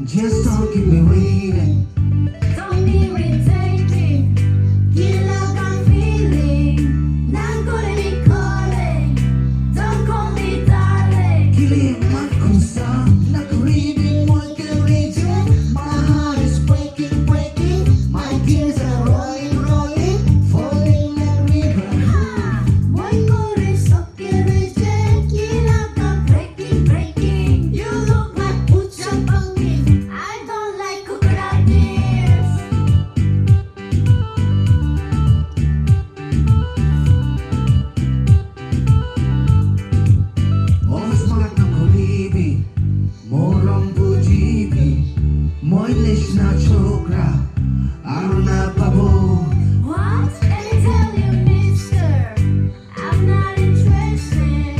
Just don't keep me waiting. Don't be irritating. Give love I'm feeling. Not gonna be calling. Don't call me darling. Killing my concern, not reading what the reason. My heart is breaking, breaking. My tears are rolling, rolling, falling like river. One more is okay, reject. Give love I'm breaking, breaking. You look like Ucha pumpkin. I don't like crocodile tears. Omas mga nakuribi, morong bujibi, moy lish na chokra, aro na pabo. What? Let me tell you, mister, I'm not interested.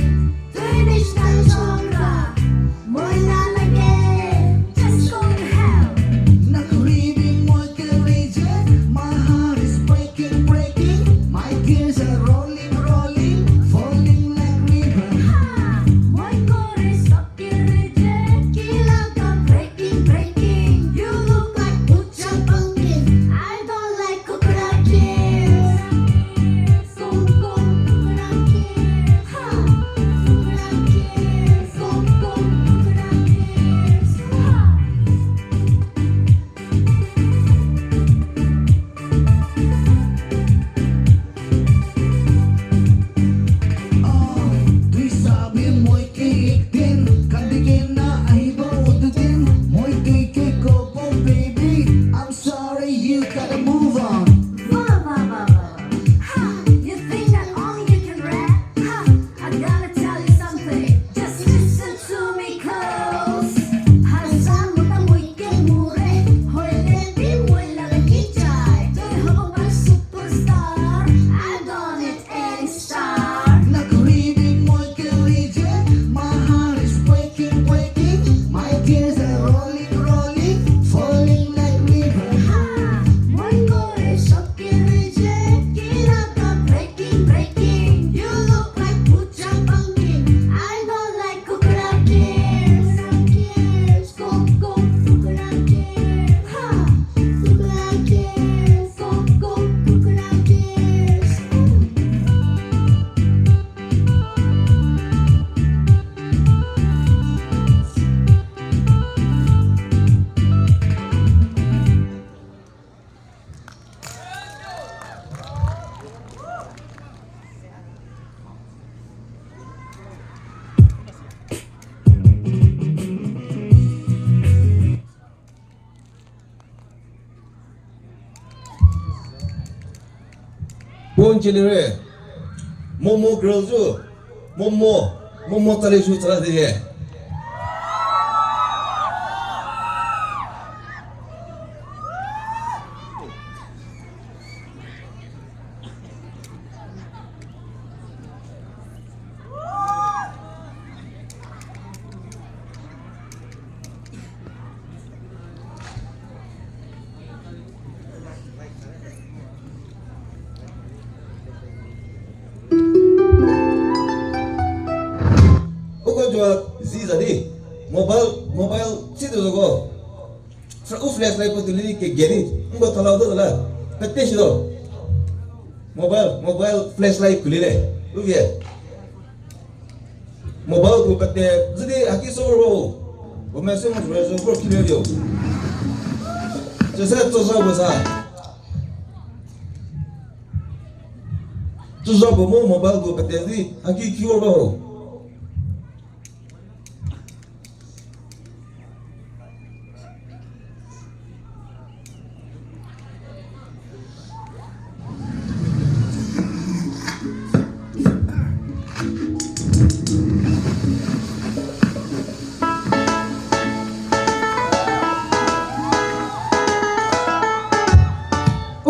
Finish that genre. More not again. Just go to hell. Nakuribi moy karijan, my heart is breaking, breaking. My tears are rolling, rolling, falling like river. One more is okay, reject. Kill out the breaking, breaking. You look like Ucha pumpkin. I don't like crocodile tears. Go, go, crocodile tears. Crocodile tears. Go, go, crocodile tears. Tuy sabi mo'y kiik din, kandigin na ay baututin. Mo'y kay ko po baby, I'm sorry you gotta move on. You think that only you can rap? I gotta tell you something. Just listen to me close. Hasan mo na mo'y kemure. Hoy lebi mo'y lalagitay. To'y habang ang superstar. I don't need any star. Nakuribi mo'y karijan, my heart is breaking, breaking. My tears are rolling, rolling, falling like river. One more is okay, reject. Kill out the breaking, breaking. You look like Ucha pumpkin. I don't like crocodile tears. Go, go, crocodile tears. Crocodile tears. Go, go, crocodile tears. Bon genere, momo girls ju, momo tali shu tala de. Ogo jo Zhali, mobile situ jogo. Flash light put lili ke geri, ngo tala do la. Katte shido. Mobile flashlight kulile. Uye. Mobile ko katte zidi haki sobro. Wo mese mo rezo ko kilio. Jesa to zo bosa. Tu zo bo mobile ko katte zidi haki kiwo ba.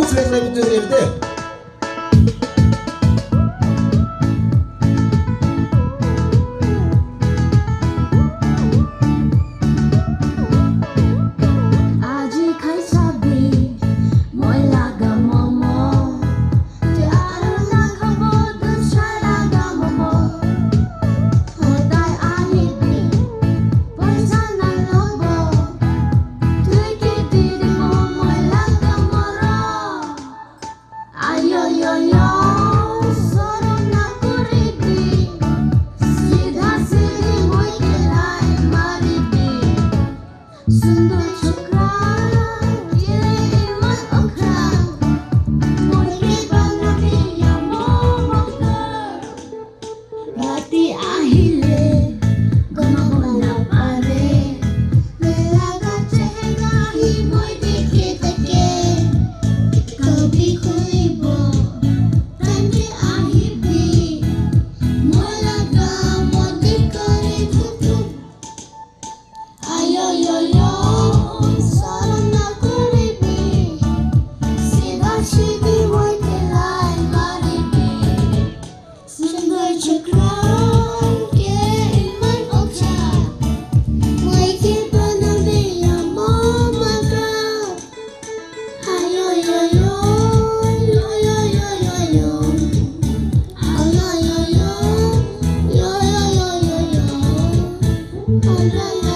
Flash light itu evde. Aji khai sabi, moi laga momo. Te aru na khabo dun shai laga momo. Hodai ahidi, boy la la